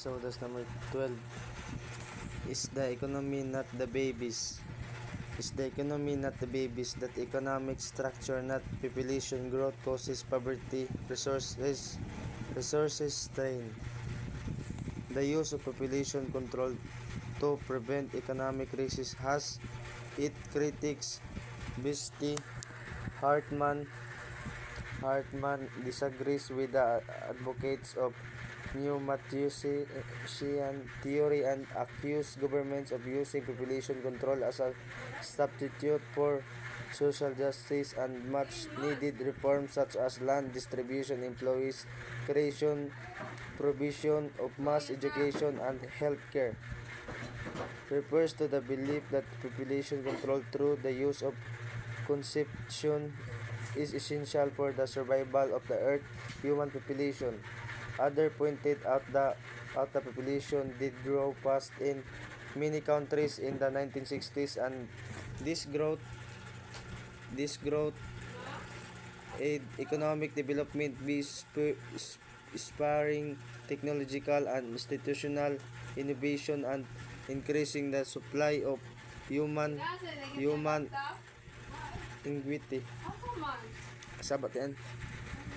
So that's number 12. Is the economy not the babies? Is the economy not the babies? That economic structure, not population growth, causes poverty, resources strain. The use of population control to prevent economic crisis has its critics. Bisty Hartman disagrees with the advocates of new Malthusian theory and accused governments of using population control as a substitute for social justice and much needed reforms such as land distribution, employees creation, provision of mass education and health care. Refers to the belief that population control through the use of conception is essential for the survival of the Earth human population. Others pointed out the population did grow fast in many countries in the 1960s, and this growth aid economic development by spurring technological and institutional innovation and increasing the supply of human ingenuity. Sabat yan.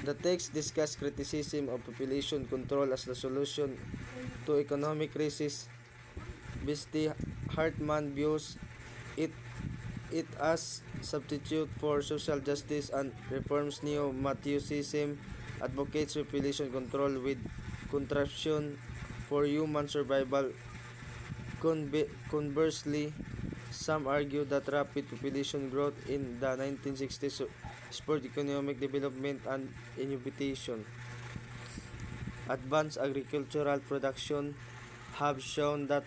The text discuss criticism of population control as the solution to economic crisis. Bisty Hartman views it as substitute for social justice and reforms. Neo-Malthusianism advocates population control with contraption for human survival. Conversely, some argue that rapid population growth in the 1960s spurred economic development and innovation. Advanced agricultural production have shown that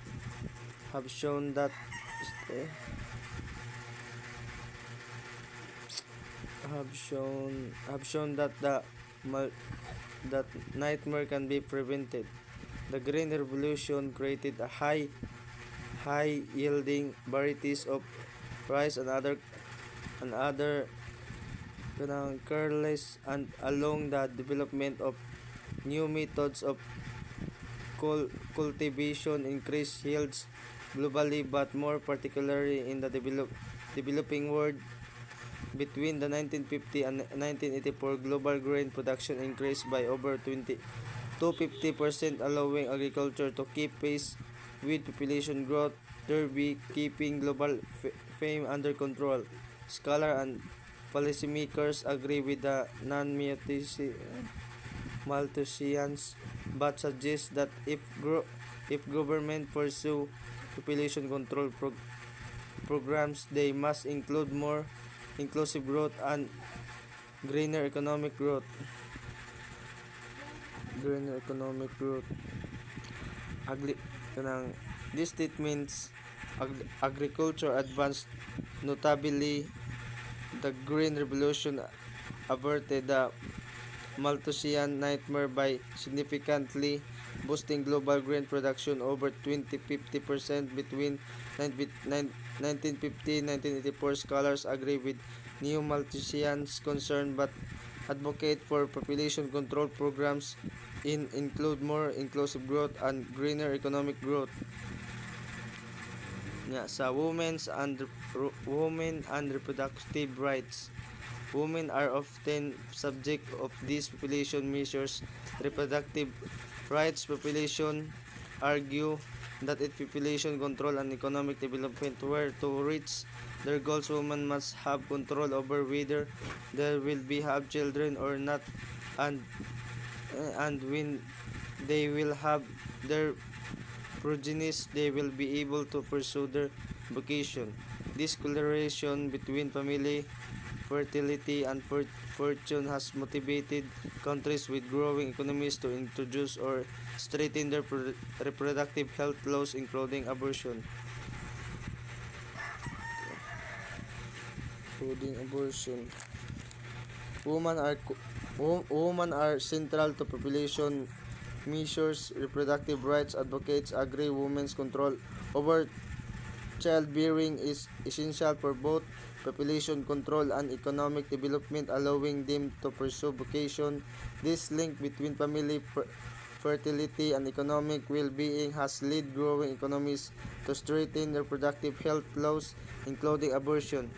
that nightmare can be prevented. The Green Revolution created a high yielding varieties of rice and other careless, and along the development of new methods of cultivation increased yields globally, but more particularly in the developing world. Between the 1950 and 1984, global grain production increased by over 250%, allowing agriculture to keep pace with population growth, thereby keeping global fame under control. Scholars and policymakers agree with the non-Malthusians, but suggest that if government pursue population control programs, they must include more inclusive growth and greener economic growth. These statements agriculture advanced notably. The Green Revolution averted the Malthusian nightmare by significantly boosting global grain production over 50% between 1950 and 1984. Scholars agree with Neo-Malthusians' concern, but advocate for population control programs include more inclusive growth and greener economic growth. Sa women and reproductive rights. Women are often subject of these population measures. Reproductive rights population argue that if population control and economic development were to reach their goals, women must have control over whether they will have children or not, and when they will have their progenies, they will be able to pursue their vocation. This correlation between family fertility and fortune has motivated countries with growing economies to introduce or strengthen their reproductive health laws, including abortion. Women are central to population measures. Reproductive rights advocates agree women's control over childbearing is essential for both population control and economic development, allowing them to pursue vocation. This link between family fertility, and economic well-being has led growing economies to strengthen reproductive health laws, including abortion.